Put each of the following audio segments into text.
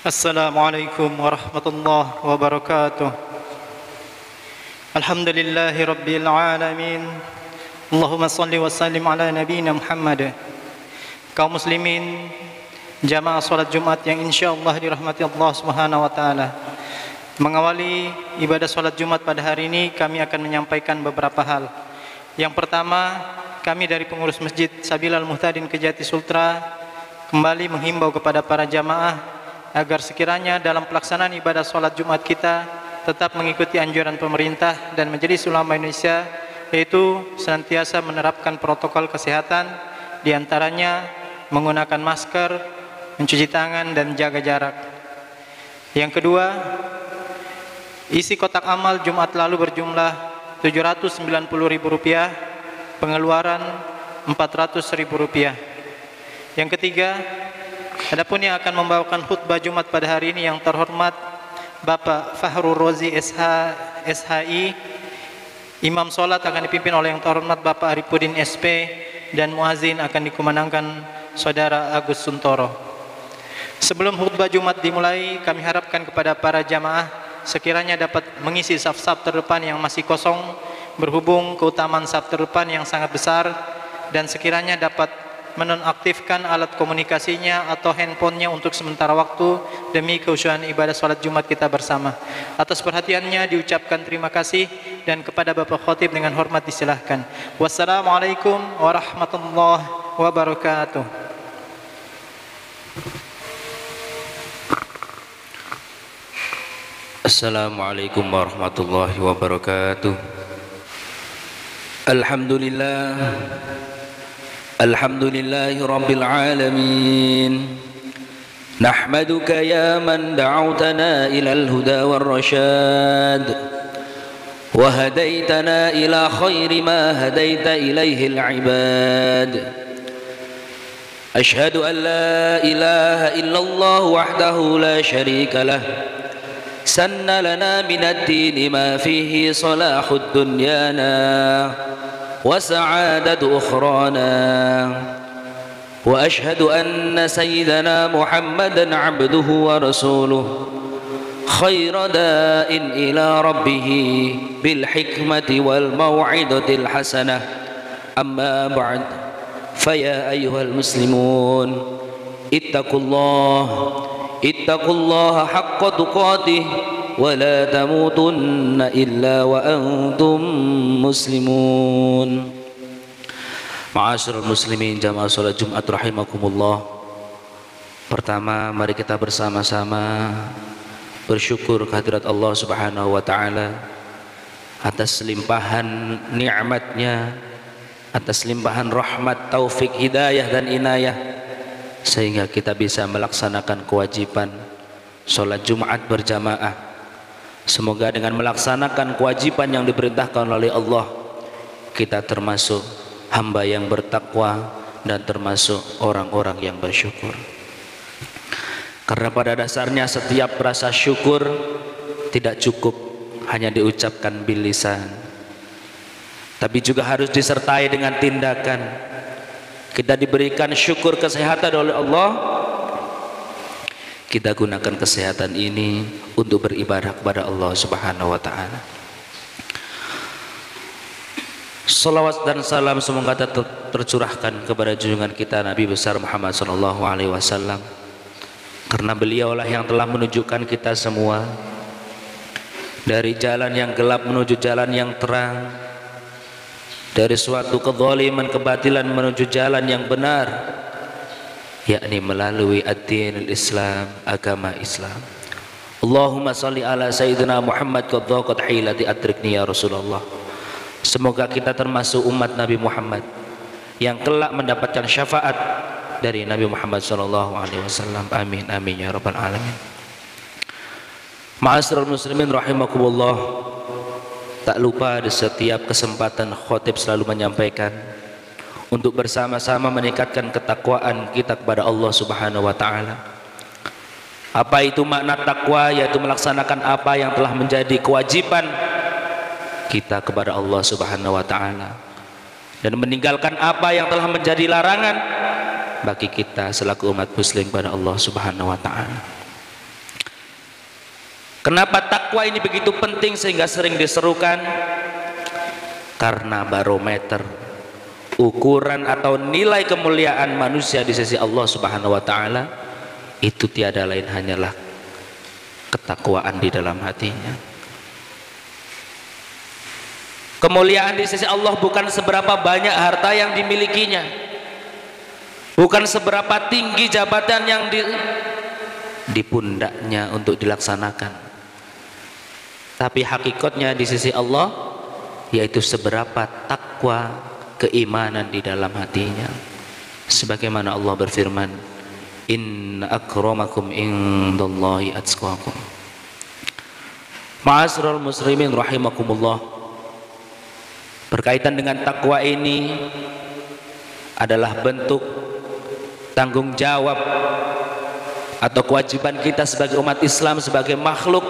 Assalamualaikum warahmatullahi wabarakatuh. Alhamdulillahi rabbil alamin. Allahumma salli wa sallim ala nabiyyina Muhammad. Kaum muslimin, jamaah salat Jumat yang insyaallah dirahmati Allah Subhanahu wa taala. Mengawali ibadah salat Jumat pada hari ini, kami akan menyampaikan beberapa hal. Yang pertama, kami dari pengurus Masjid Sabilal Muhtadin Kejati Sultra kembali menghimbau kepada para jamaah agar sekiranya dalam pelaksanaan ibadah sholat Jumat kita tetap mengikuti anjuran pemerintah dan Majelis Ulama Indonesia, yaitu senantiasa menerapkan protokol kesehatan, diantaranya menggunakan masker, mencuci tangan, dan jaga jarak. Yang kedua, isi kotak amal Jumat lalu berjumlah Rp790.000, pengeluaran Rp400.000. Yang ketiga, adapun yang akan membawakan khutbah Jumat pada hari ini yang terhormat Bapak Fahrul Rozi SHI. Imam solat akan dipimpin oleh yang terhormat Bapak Arifudin SP, dan muazin akan dikumandangkan Saudara Agus Suntoro. Sebelum khutbah Jumat dimulai, kami harapkan kepada para jamaah sekiranya dapat mengisi saf-saf terdepan yang masih kosong, berhubung keutamaan saf terdepan yang sangat besar, dan sekiranya dapat menonaktifkan alat komunikasinya atau handphonenya untuk sementara waktu demi kekhusyuan ibadah sholat Jumat kita bersama. Atas perhatiannya diucapkan terima kasih, dan kepada Bapak Khotib dengan hormat disilahkan. Wassalamualaikum warahmatullahi wabarakatuh. Assalamualaikum warahmatullahi wabarakatuh. Alhamdulillah, alhamdulillahi rabbil alamin. Nahmaduka ya man da'awtana ilal huda war rasyad, wa hadaitana ila khairi ma hadaita ilaihi al-ibad. Ashhadu an la ilaha illallah wahdahu la sharika lah, sanna lana minad dini ma fihi salahud dunyana wa sa'adatu ukhrana. Wa ashhadu anna sayyidana Muhammadan abduhu wa rasuluh, khayra da'in ila rabbih bil hikmati wal maw'idatil hasanah. Amma ba'd, faya ayyuhal muslimun, ittaqullaha haqqa tuqatih wa la tamutunna illa wa antum muslimun. Ma'asyiral muslimin, jamaah salat Jumat rahimakumullah. Pertama, mari kita bersama-sama bersyukur kehadirat Allah Subhanahu wa taala atas limpahan nikmatnya, atas limpahan rahmat, taufik, hidayah dan inayah, sehingga kita bisa melaksanakan kewajiban sholat Jumat berjamaah. Semoga dengan melaksanakan kewajiban yang diperintahkan oleh Allah, kita termasuk hamba yang bertakwa dan termasuk orang-orang yang bersyukur. Karena pada dasarnya setiap rasa syukur tidak cukup hanya diucapkan bil lisan, tapi juga harus disertai dengan tindakan. Kita diberikan syukur kesehatan oleh Allah, kita gunakan kesehatan ini untuk beribadah kepada Allah Subhanahu wa taala. Salawat dan salam semoga tercurahkan kepada junjungan kita Nabi besar Muhammad sallallahu alaihi wasallam, karena beliaulah yang telah menunjukkan kita semua dari jalan yang gelap menuju jalan yang terang, dari suatu kezaliman, kebatilan menuju jalan yang benar, yakni melalui ad-din al-Islam, agama Islam. Allahumma salli ala sayyidina Muhammad qad dhaqat hilati adrikni ya Rasulullah. Semoga kita termasuk umat Nabi Muhammad yang kelak mendapatkan syafaat dari Nabi Muhammad sallallahu alaihi wasallam. Amin amin ya rabbal alamin. Ma'asyiral muslimin rahimakumullah. Tak lupa di setiap kesempatan khotib selalu menyampaikan untuk bersama-sama meningkatkan ketakwaan kita kepada Allah Subhanahu wa taala. Apa itu makna takwa? Yaitu melaksanakan apa yang telah menjadi kewajiban kita kepada Allah Subhanahu wa taala, dan meninggalkan apa yang telah menjadi larangan bagi kita selaku umat muslim pada Allah Subhanahu wa taala. Kenapa takwa ini begitu penting sehingga sering diserukan? Karena barometer, ukuran atau nilai kemuliaan manusia di sisi Allah Subhanahu wa taala itu tiada lain hanyalah ketakwaan di dalam hatinya. Kemuliaan di sisi Allah bukan seberapa banyak harta yang dimilikinya, bukan seberapa tinggi jabatan yang di pundaknya untuk dilaksanakan, tapi hakikatnya di sisi Allah yaitu seberapa takwa, keimanan di dalam hatinya. Sebagaimana Allah berfirman, inna akramakum indallahi atqakum. Ma'asyiral muslimin rahimakumullah, berkaitan dengan takwa ini adalah bentuk tanggung jawab atau kewajiban kita sebagai umat Islam, sebagai makhluk,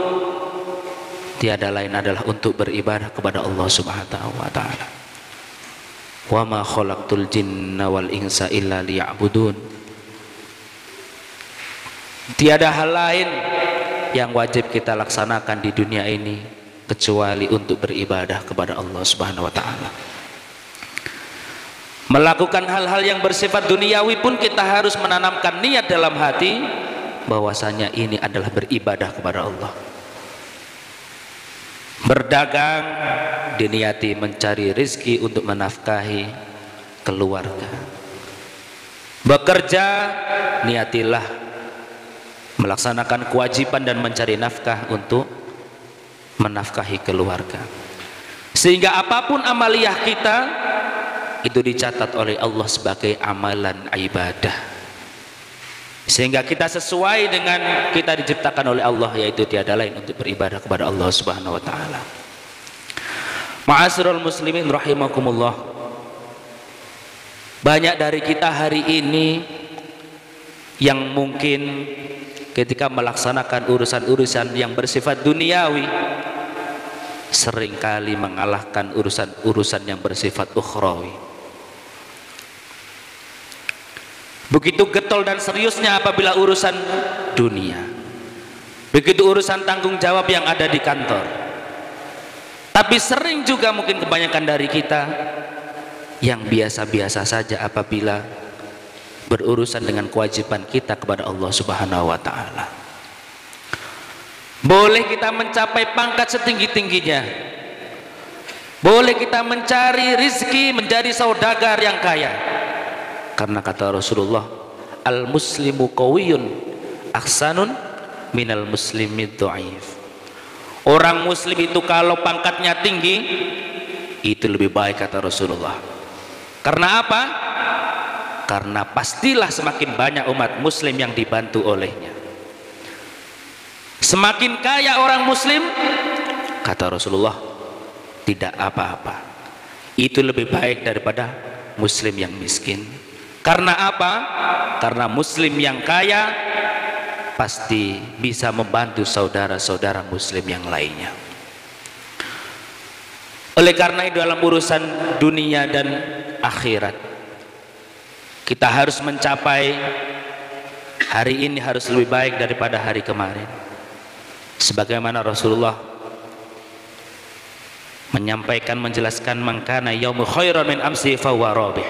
tiada lain adalah untuk beribadah kepada Allah Subhanahu wa taala. Wa ma khalaqtul jinna wal insa illa liya'budun. Tiada hal lain yang wajib kita laksanakan di dunia ini kecuali untuk beribadah kepada Allah Subhanahu wa taala. Melakukan hal-hal yang bersifat duniawi pun kita harus menanamkan niat dalam hati bahwasanya ini adalah beribadah kepada Allah. Berdagang diniati mencari rezeki untuk menafkahi keluarga. Bekerja niatilah melaksanakan kewajiban dan mencari nafkah untuk menafkahi keluarga. Sehingga apapun amaliyah kita itu dicatat oleh Allah sebagai amalan ibadah. Sehingga kita sesuai dengan kita diciptakan oleh Allah, yaitu tiada lain untuk beribadah kepada Allah Subhanahu wa taala. Ma'asyiral muslimin rahimakumullah, banyak dari kita hari ini yang mungkin ketika melaksanakan urusan-urusan yang bersifat duniawi seringkali mengalahkan urusan-urusan yang bersifat ukhrawi. Begitu getol dan seriusnya apabila urusan dunia, begitu urusan tanggung jawab yang ada di kantor. Tapi sering juga mungkin kebanyakan dari kita yang biasa-biasa saja apabila berurusan dengan kewajiban kita kepada Allah Subhanahu wa taala. Boleh kita mencapai pangkat setinggi-tingginya, boleh kita mencari rizki menjadi saudagar yang kaya, karena kata Rasulullah, al muslimu qawiyun ahsanun minal muslimid dhaif. Orang muslim itu kalau pangkatnya tinggi itu lebih baik, kata Rasulullah. Karena apa? Karena pastilah semakin banyak umat muslim yang dibantu olehnya. Semakin kaya orang muslim, kata Rasulullah, tidak apa-apa, itu lebih baik daripada muslim yang miskin. Karena apa? Karena muslim yang kaya pasti bisa membantu saudara-saudara muslim yang lainnya. Oleh karena itu dalam urusan dunia dan akhirat kita harus mencapai hari ini harus lebih baik daripada hari kemarin. Sebagaimana Rasulullah menyampaikan, menjelaskan, mangkana yaumu khairan min amsi fa huwa rabih.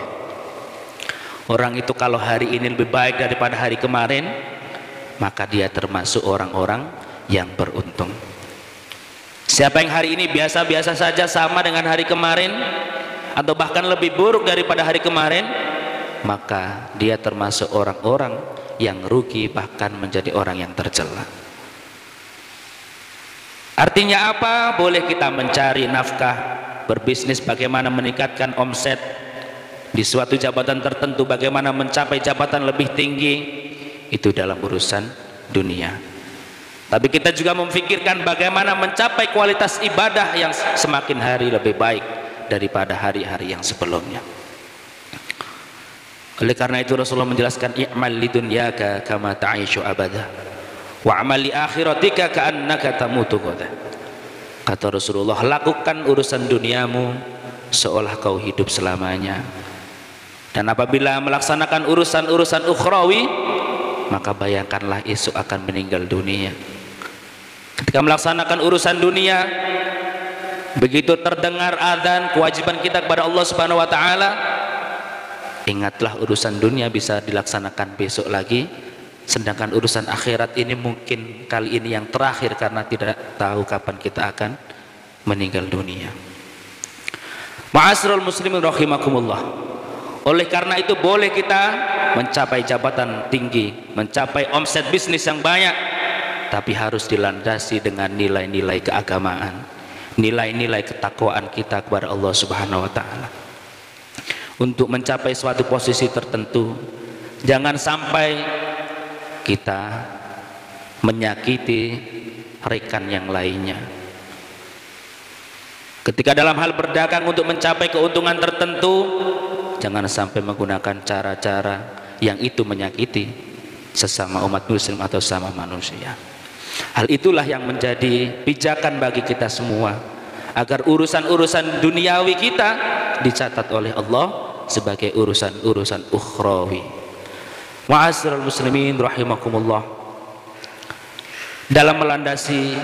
Orang itu kalau hari ini lebih baik daripada hari kemarin, maka dia termasuk orang-orang yang beruntung. Siapa yang hari ini biasa-biasa saja sama dengan hari kemarin atau bahkan lebih buruk daripada hari kemarin, maka dia termasuk orang-orang yang rugi, bahkan menjadi orang yang tercela. Artinya apa? Boleh kita mencari nafkah, berbisnis bagaimana meningkatkan omset, di suatu jabatan tertentu bagaimana mencapai jabatan lebih tinggi, itu dalam urusan dunia. Tapi kita juga memfikirkan bagaimana mencapai kualitas ibadah yang semakin hari lebih baik daripada hari-hari yang sebelumnya. Oleh karena itu Rasulullah menjelaskan, i'mal lidunyaka kama ta'ishu abada wa amal li akhiratika ka'annaka tamutu ghadan. Kata Rasulullah, lakukan urusan duniamu seolah kau hidup selamanya. Dan apabila melaksanakan urusan-urusan ukhrawi, maka bayangkanlah esok akan meninggal dunia. Ketika melaksanakan urusan dunia, begitu terdengar adzan, kewajiban kita kepada Allah Subhanahu wa taala, ingatlah urusan dunia bisa dilaksanakan besok lagi, sedangkan urusan akhirat ini mungkin kali ini yang terakhir karena tidak tahu kapan kita akan meninggal dunia. Ma'asyiral muslimin rahimakumullah. Oleh karena itu boleh kita mencapai jabatan tinggi, mencapai omset bisnis yang banyak, tapi harus dilandasi dengan nilai-nilai keagamaan, nilai-nilai ketakwaan kita kepada Allah Subhanahu wa taala. Untuk mencapai suatu posisi tertentu, jangan sampai kita menyakiti rekan yang lainnya. Ketika dalam hal berdagang untuk mencapai keuntungan tertentu, jangan sampai menggunakan cara-cara yang itu menyakiti sesama umat muslim atau sesama manusia. Hal itulah yang menjadi pijakan bagi kita semua, agar urusan-urusan duniawi kita dicatat oleh Allah sebagai urusan-urusan ukhrawi. Ma'asyiral muslimin rahimakumullah. Dalam melandasi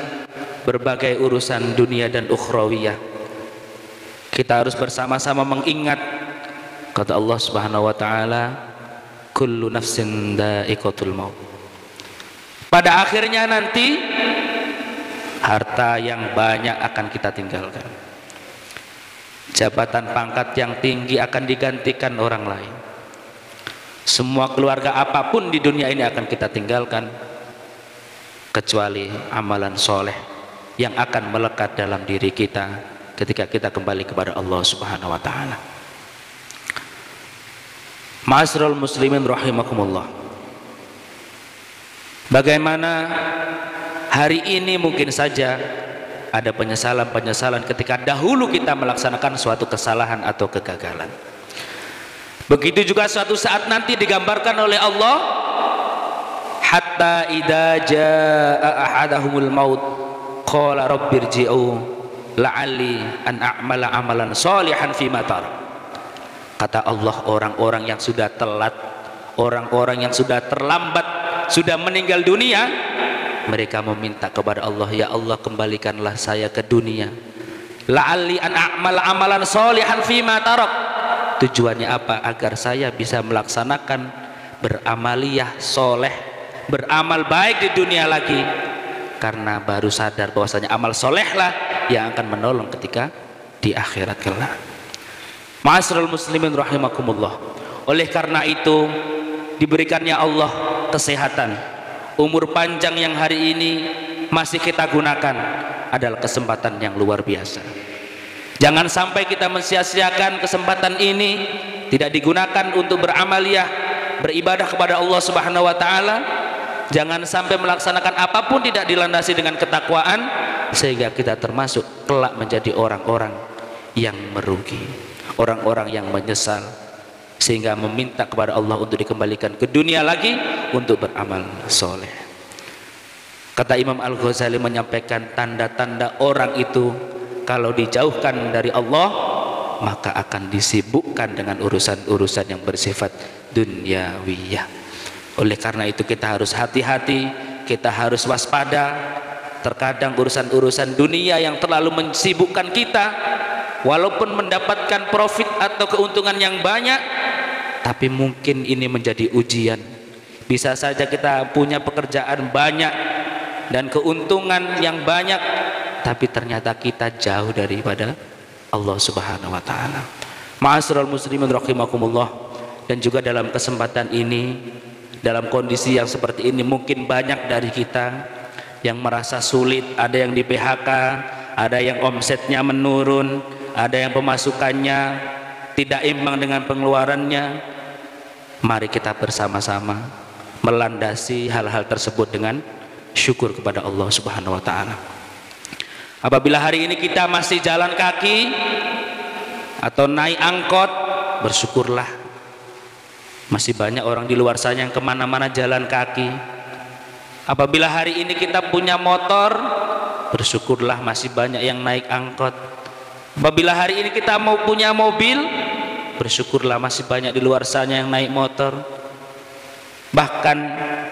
berbagai urusan dunia dan ukhrawiyah, kita harus bersama-sama mengingat kata Allah Subhanahu wa taala, kullu nafsin dha'iqatul maut. Pada akhirnya nanti harta yang banyak akan kita tinggalkan, jabatan pangkat yang tinggi akan digantikan orang lain, semua keluarga apapun di dunia ini akan kita tinggalkan, kecuali amalan soleh yang akan melekat dalam diri kita ketika kita kembali kepada Allah Subhanahu wa taala. Ma'asyiral muslimin rahimakumullah. Bagaimana hari ini mungkin saja ada penyesalan-penyesalan ketika dahulu kita melaksanakan suatu kesalahan atau kegagalan. Begitu juga suatu saat nanti digambarkan oleh Allah, hatta idza jaa ahadahumul maut qala rabbirji'u la'alli an a'mala amalan sholihan fima tarak. Kata Allah, orang-orang yang sudah telat, orang-orang yang sudah terlambat, sudah meninggal dunia, mereka meminta kepada Allah, ya Allah kembalikanlah saya ke dunia, la'alli an a'mala amalan sholihan fima tarak. Tujuannya apa? Agar saya bisa melaksanakan beramaliyah soleh, beramal baik di dunia lagi, karena baru sadar bahwasanya amal solehlah yang akan menolong ketika di akhirat kelak. Ma'asyiral muslimin rahimakumullah. Oleh karena itu diberikannya Allah kesehatan, umur panjang yang hari ini masih kita gunakan adalah kesempatan yang luar biasa. Jangan sampai kita mensia-siakan kesempatan ini, tidak digunakan untuk beramaliyah, beribadah kepada Allah Subhanahu wa taala. Jangan sampai melaksanakan apapun tidak dilandasi dengan ketakwaan, sehingga kita termasuk kelak menjadi orang-orang yang merugi, orang-orang yang menyesal, sehingga meminta kepada Allah untuk dikembalikan ke dunia lagi untuk beramal soleh. Kata Imam Al-Ghazali menyampaikan tanda-tanda orang itu kalau dijauhkan dari Allah maka akan disibukkan dengan urusan-urusan yang bersifat duniawiyah. Oleh karena itu kita harus hati-hati, kita harus waspada. Terkadang urusan-urusan dunia yang terlalu mensibukkan kita, walaupun mendapatkan profit atau keuntungan yang banyak, tapi mungkin ini menjadi ujian. Bisa saja kita punya pekerjaan banyak dan keuntungan yang banyak, tapi ternyata kita jauh daripada Allah Subhanahu wa taala. Ma'asyiral muslimin rahimakumullah. Dan juga dalam kesempatan ini, dalam kondisi yang seperti ini, mungkin banyak dari kita yang merasa sulit, ada yang di PHK, ada yang omsetnya menurun, ada yang pemasukannya tidak imbang dengan pengeluarannya. Mari kita bersama-sama melandasi hal-hal tersebut dengan syukur kepada Allah Subhanahu wa taala. Apabila hari ini kita masih jalan kaki atau naik angkot, bersyukurlah. Masih banyak orang di luar sana yang kemana-mana jalan kaki. Apabila hari ini kita punya motor, bersyukurlah masih banyak yang naik angkot. Apabila hari ini kita mau punya mobil, bersyukurlah masih banyak di luar sana yang naik motor. bahkan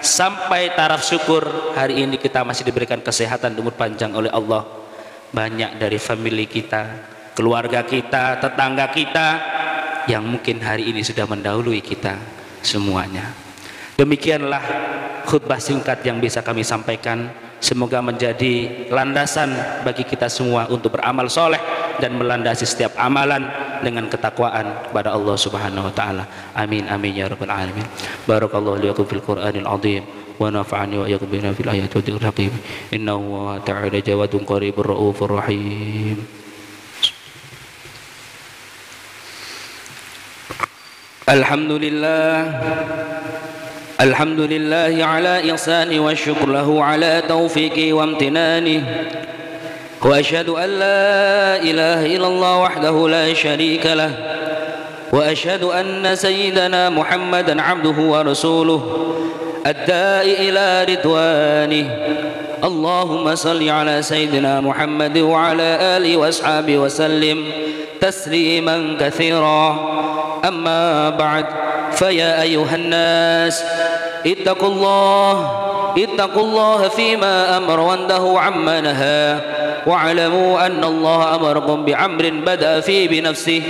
sampai taraf syukur hari ini kita masih diberikan kesehatan dan umur panjang oleh Allah. Banyak dari family kita, keluarga kita, tetangga kita yang mungkin hari ini sudah mendahului kita semuanya. Demikianlah khutbah singkat yang bisa kami sampaikan. Semoga menjadi landasan bagi kita semua untuk beramal soleh dan melandasi setiap amalan dengan ketakwaan kepada Allah Subhanahu wa taala. Amin amin ya rabbal alamin. Barakallahu li wa lakum fil Qur'anil azim wa nafa'ani wa iyyakum bima fil ayati wa dzikril hakim. Innahu ta'ala jawadun qaribur raufur rahim. Alhamdulillah. الحمد لله على إحسانه والشكر له على توفيقه وامتنانه وأشهد أن لا إله إلا الله وحده لا شريك له وأشهد أن سيدنا محمدا عبده ورسوله الداعي إلى رضوانه اللهم صل على سيدنا محمد وعلى آله وأصحابه وسلم تسليما كثيرا أما بعد فيا أيها الناس اتقوا الله فيما أمر وانتهوا عما نهى واعلموا أن الله أمركم بأمر بدأ فيه بنفسه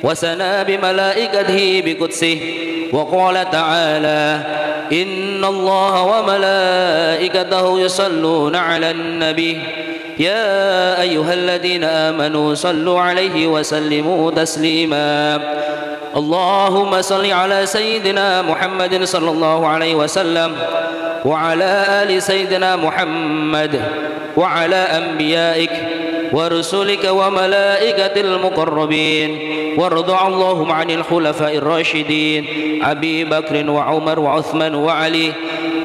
وثنى بملائكته بقدسه وقال تعالى إن الله وملائكته يصلون على النبي يا أيها الذين آمنوا صلوا عليه وسلموا تسليما اللهم صل على سيدنا محمد صلى الله عليه وسلم وعلى آل سيدنا محمد وعلى أنبيائك ورسلك وملائكة المقربين وارض اللهم عن الخلفاء الراشدين أبي بكر وعمر وعثمان وعلي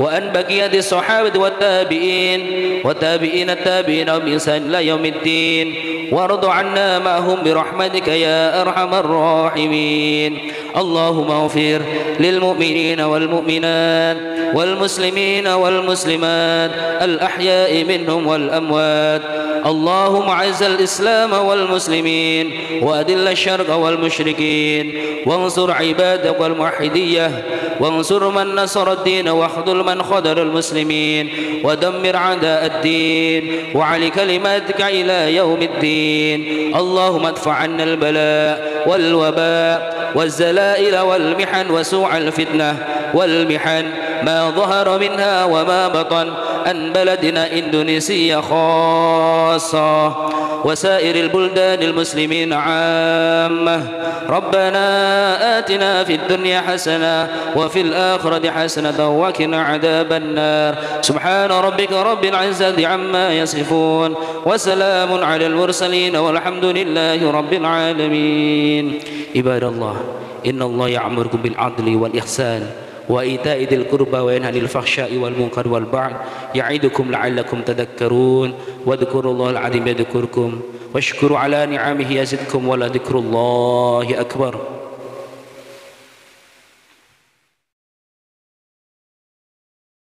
وأن بقية الصحابة والتابعين وتابعين التابعين بإحسان إلى يوم الدين وارض عنا معهم برحمتك يا أرحم الراحمين اللهم اغفر للمؤمنين والمؤمنات والمسلمين والمسلمات الأحياء منهم والأموات اللهم أعز الإسلام والمسلمين وأذل الشرك والمشركين وانصر عبادك الموحدية وانصر من نصر الدين واخذل من خذل المسلمين ودمر أعداء الدين وعلي كلماتك إلى يوم الدين اللهم ادفع عنا البلاء والوباء والزلائل والمحن وسوء الفتنة والمحن ما ظهر منها وما بطن عن بلدنا إندونيسيا خاصة وسائر البلدان المسلمين عامة ربنا آتنا في الدنيا حسنة وفي الآخرة حسنة وقنا عذاب النار سبحان ربك رب العزة عما يصفون وسلام على المرسلين والحمد لله رب العالمين عباد الله إن الله يأمركم بالعدل والإحسان وإيتاء ذي القربى وينهى عن الفحشاء والمنكر والبغي يعظكم لعلكم تذكرون واذكروا الله العظيم يذكركم واشكروا على نعمه يزدكم ولذكر الله أكبر